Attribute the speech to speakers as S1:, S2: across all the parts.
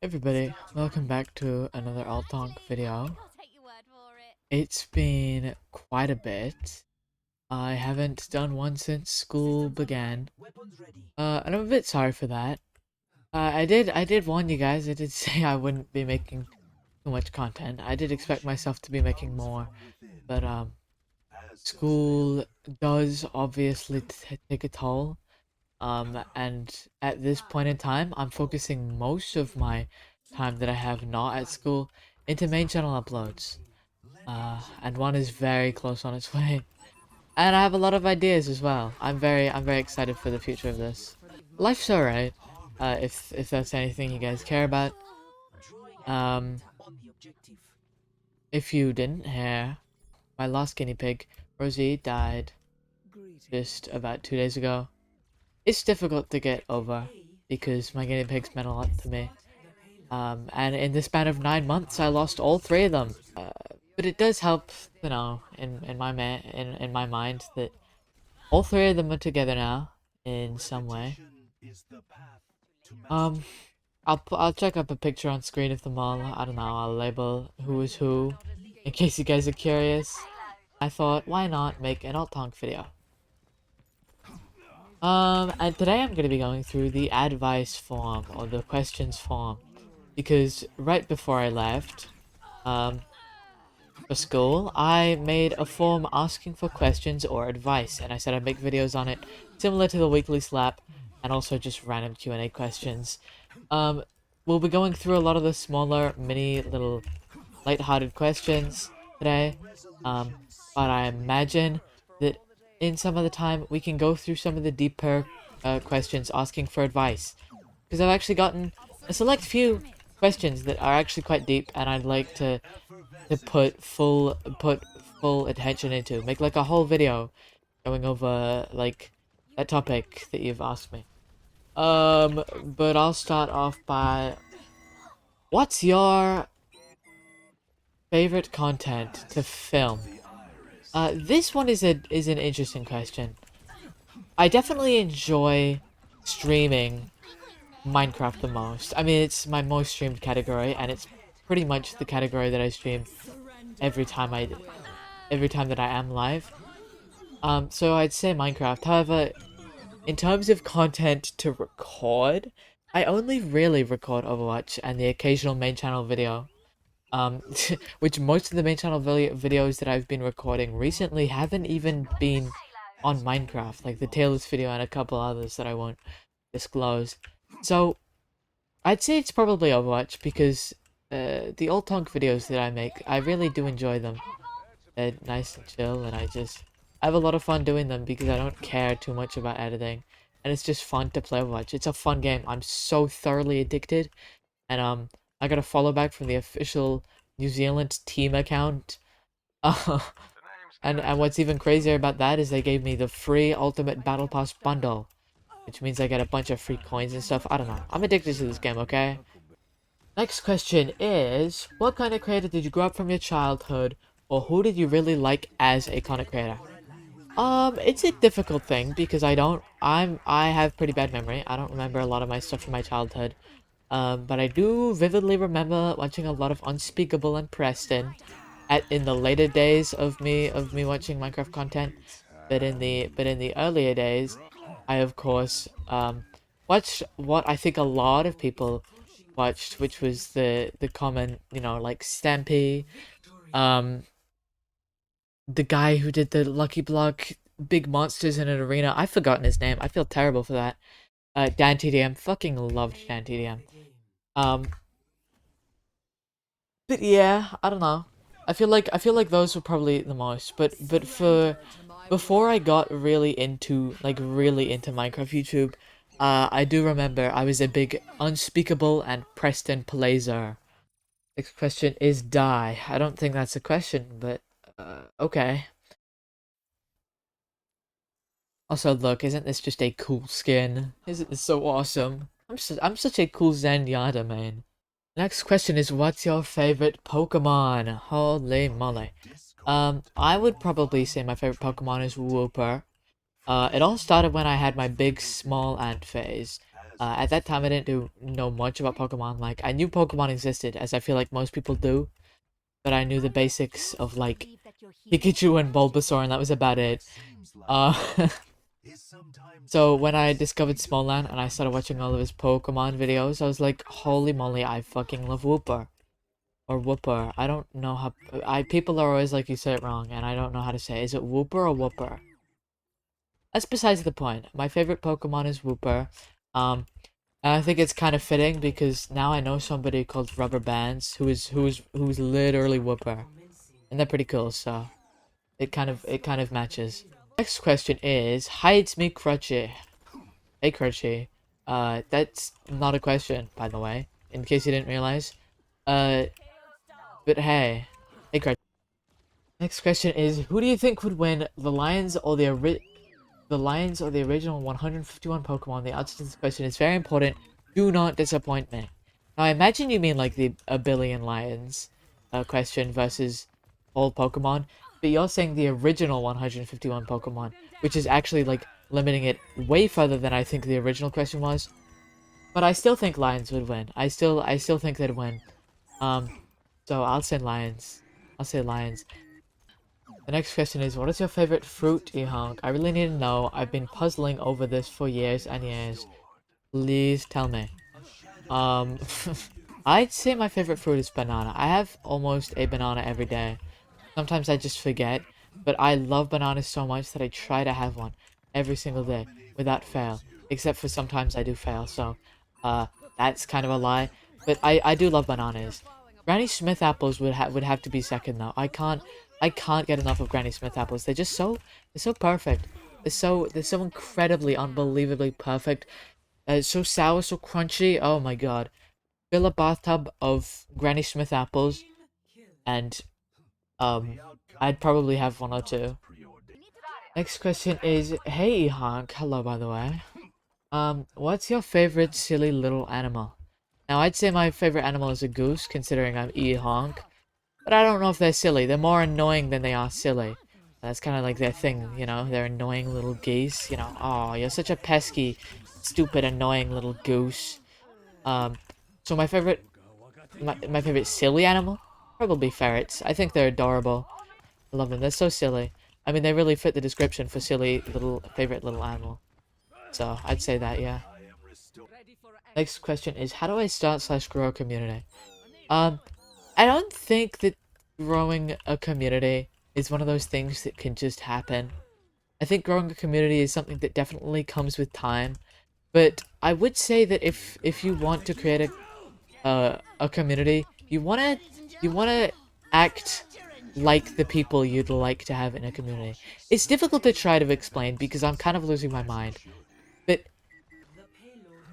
S1: Everybody, welcome back to another althonk video. It's been quite a bit. I haven't done one since school began. And I'm a bit sorry for that. I did warn you guys. I did say I wouldn't be making too much content. I did expect myself to be making more, but school does obviously take a toll. And at this point in time, I'm focusing most of my time that I have not at school into main channel uploads. And one is very close on its way. And I have a lot of ideas as well. I'm very excited for the future of this. Life's alright. If that's anything you guys care about. Um, if you didn't hear, my last guinea pig, Rosie, died just about 2 days ago. It's difficult to get over because my guinea pigs meant a lot to me. And in the span of 9 months, I lost all three of them. But it does help, you know, in my mind that all three of them are together now in some way. Um, I'll check up a picture on screen of them all. I don't know. I'll label who is who, in case you guys are curious. I thought, why not make an althonk video? And today I'm gonna be going through the advice form or the questions form, because right before I left, for school, I made a form asking for questions or advice, and I said I'd make videos on it, similar to the weekly slap, and also just random Q&A questions. We'll be going through a lot of the smaller, mini, little, light-hearted questions today, but I imagine that in some of the time, we can go through some of the deeper, questions asking for advice, because I've actually gotten a select few questions that are actually quite deep, and I'd like to put full attention into. Make like a whole video going over like that topic that you've asked me. But I'll start off by, what's your favorite content to film? This one is an interesting question. I definitely enjoy streaming Minecraft the most. I mean, it's my most streamed category, and it's pretty much the category that I stream every time that I am live. So I'd say Minecraft. However, in terms of content to record, I only really record Overwatch and the occasional main channel video. Which most of the main channel videos that I've been recording recently haven't even been on Minecraft, like the Taylor's video and a couple others that I won't disclose. So, I'd say it's probably Overwatch because the old Tonk videos that I make, I really do enjoy them. They're nice and chill, and I have a lot of fun doing them because I don't care too much about editing, and it's just fun to play Overwatch. It's a fun game. I'm so thoroughly addicted, and I got a follow back from the official New Zealand team account. And what's even crazier about that is they gave me the free Ultimate Battle Pass bundle, which means I get a bunch of free coins and stuff. I don't know. I'm addicted to this game, okay? Next question is, what kind of creator did you grow up from your childhood, or who did you really like as a content creator? It's a difficult thing because I have pretty bad memory. I don't remember a lot of my stuff from my childhood. But I do vividly remember watching a lot of Unspeakable and Preston in the later days of me watching Minecraft content. But in the earlier days, I of course watched what I think a lot of people watched, which was the common, you know, like Stampy, um the guy who did the Lucky Block Big Monsters in an Arena. I've forgotten his name. I feel terrible for that. Dan TDM. Fucking loved Dan TDM. Um, but yeah, I don't know. I feel like those were probably the most. But for before I got really into Minecraft YouTube, I do remember I was a big Unspeakable and Preston Plazer. Next question is die. I don't think that's a question, but okay. Also, look, isn't this just a cool skin? Isn't this so awesome? I'm such a cool zenyatta, man. Next question is, what's your favorite Pokemon? Holy moly. I would probably say my favorite Pokemon is Wooper. It all started when I had my big small ant phase. At that time, I didn't know much about Pokemon. Like, I knew Pokemon existed, as I feel like most people do, but I knew the basics of, like, Pikachu and Bulbasaur, and that was about it. Uh, so when I discovered Smolan and I started watching all of his Pokemon videos, I was like, holy moly, I fucking love Wooper. Or Wooper. I don't know how... people are always like, you say it wrong, and I don't know how to say it. Is it Wooper or Wooper? That's besides the point. My favorite Pokemon is Wooper. And I think it's kind of fitting because now I know somebody called Rubber Bands who's literally Wooper. And they're pretty cool, so it kind of matches. Next question is, hi, it's me, Crutchy. Hey, Crutchy. That's not a question, by the way, in case you didn't realize. Uh, but hey. Hey, Crutchy. Next question is, who do you think would win, the Lions or the original 151 Pokemon? The answer to this question is very important. Do not disappoint me. Now, I imagine you mean like the a billion lions question versus all Pokemon, but you're saying the original 151 Pokemon, which is actually like limiting it way further than I think the original question was. But I still think lions would win. I still think they'd win. So I'll say lions. I'll say lions. The next question is, what is your favorite fruit, Ehonk? I really need to know. I've been puzzling over this for years and years. Please tell me. Um, I'd say my favorite fruit is banana. I have almost a banana every day. Sometimes I just forget, but I love bananas so much that I try to have one every single day without fail. Except for sometimes I do fail, so that's kind of a lie. But I do love bananas. Granny Smith apples would have to be second though. I can't get enough of Granny Smith apples. They're so perfect. They're so incredibly, unbelievably perfect. It's so sour, so crunchy. Oh my god. Fill a bathtub of Granny Smith apples and I'd probably have one or two. Next question is, hey Honk, hello by the way. What's your favorite silly little animal? Now I'd say my favorite animal is a goose, considering I'm Honk, but I don't know if they're silly. They're more annoying than they are silly. That's kind of like their thing, you know, they're annoying little geese, you know. Oh, you're such a pesky, stupid, annoying little goose. Um, so my favorite silly animal? Probably ferrets. I think they're adorable. I love them. They're so silly. I mean, they really fit the description for silly little favorite little animal. So I'd say that, yeah. Next question is, how do I start/grow a community? I don't think that growing a community is one of those things that can just happen. I think growing a community is something that definitely comes with time. But I would say that if you want to create a community, you wanna act like the people you'd like to have in a community. It's difficult to try to explain because I'm kind of losing my mind. But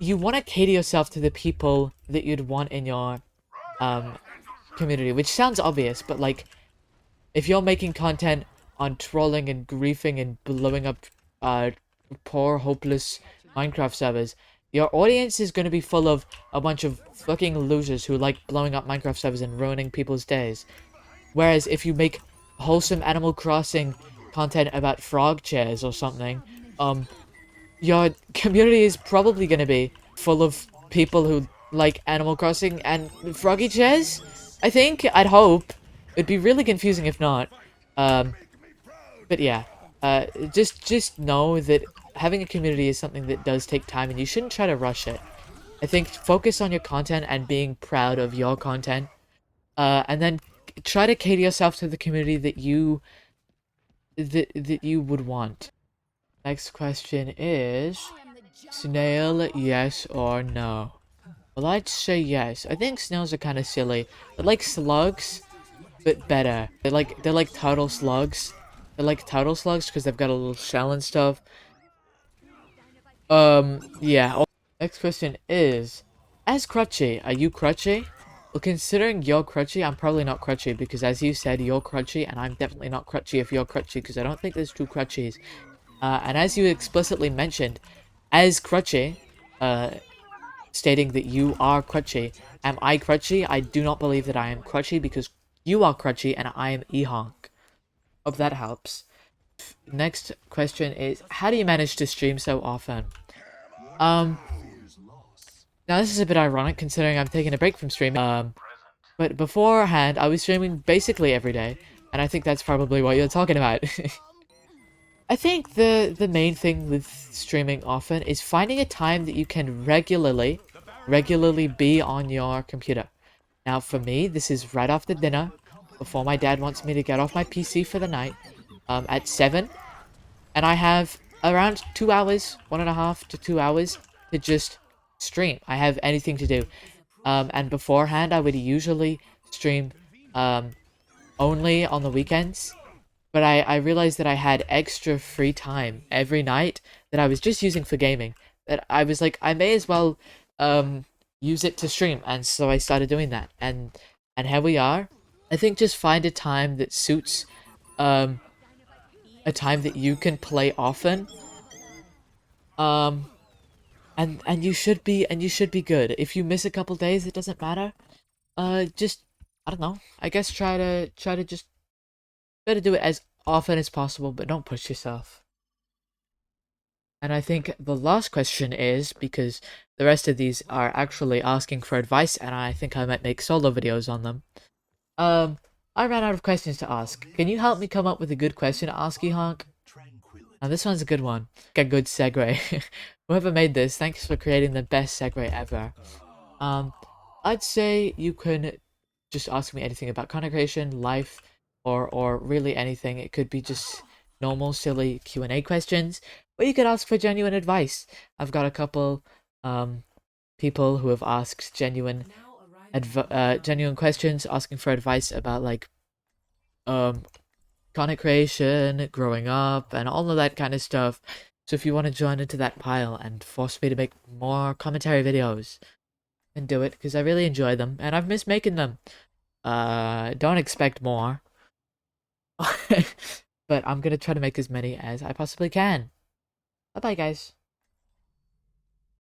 S1: you want to cater yourself to the people that you'd want in your um community, which sounds obvious, but like if you're making content on trolling and griefing and blowing up poor hopeless Minecraft servers, your audience is going to be full of a bunch of fucking losers who like blowing up Minecraft servers and ruining people's days. Whereas if you make wholesome Animal Crossing content about frog chairs or something, your community is probably going to be full of people who like Animal Crossing and froggy chairs. I think. I'd hope. It'd be really confusing if not. Um, but yeah, just know that having a community is something that does take time, and you shouldn't try to rush it. I think focus on your content and being proud of your content, and then try to cater yourself to the community that you would want. Next question is, snail, yes or no? Well, I'd say yes. I think snails are kind of silly. They're like slugs, but better. They're like turtle slugs. They're like turtle slugs because they've got a little shell and stuff. Yeah. Next question is, as Crutchy, are you Crutchy? Well, considering you're Crutchy, I'm probably not Crutchy because as you said, you're Crutchy, and I'm definitely not Crutchy if you're Crutchy because I don't think there's two Crutchies. And as you explicitly mentioned, as Crutchy, stating that you are Crutchy, am I Crutchy? I do not believe that I am Crutchy because you are Crutchy and I am Ehonk. Hope that helps. Next question is, how do you manage to stream so often? Um, Now this is a bit ironic considering I'm taking a break from streaming. But beforehand I was streaming basically every day, and I think that's probably what you're talking about. I think the main thing with streaming often is finding a time that you can regularly be on your computer. Now for me, this is right after dinner, before my dad wants me to get off my PC for the night, at 7, and I have around 2 hours, 1.5 to 2 hours to just stream. I have anything to do. And beforehand, I would usually stream only on the weekends, but I realized that I had extra free time every night that I was just using for gaming. That I was like, I may as well use it to stream, and so I started doing that. And here we are. I think just find a time that suits um a time that you can play often. Um and you should be good. If you miss a couple days, it doesn't matter. Just I don't know. I guess try to just try to do it as often as possible, but don't push yourself. And I think the last question is, because the rest of these are actually asking for advice, and I think I might make solo videos on them. Um, I ran out of questions to ask. Can you help me come up with a good question to ask you, Honk? Now this one's a good one. A good segue. Whoever made this, thanks for creating the best segue ever. Um, I'd say you can just ask me anything about content creation, life, or really anything. It could be just normal, silly Q&A questions, or you could ask for genuine advice. I've got a couple people who have asked genuine questions, asking for advice about like um content creation, growing up, and all of that kind of stuff. So if you want to join into that pile and force me to make more commentary videos, then do it, because I really enjoy them, and I've missed making them. Don't expect more. But I'm gonna try to make as many as I possibly can. Bye bye, guys.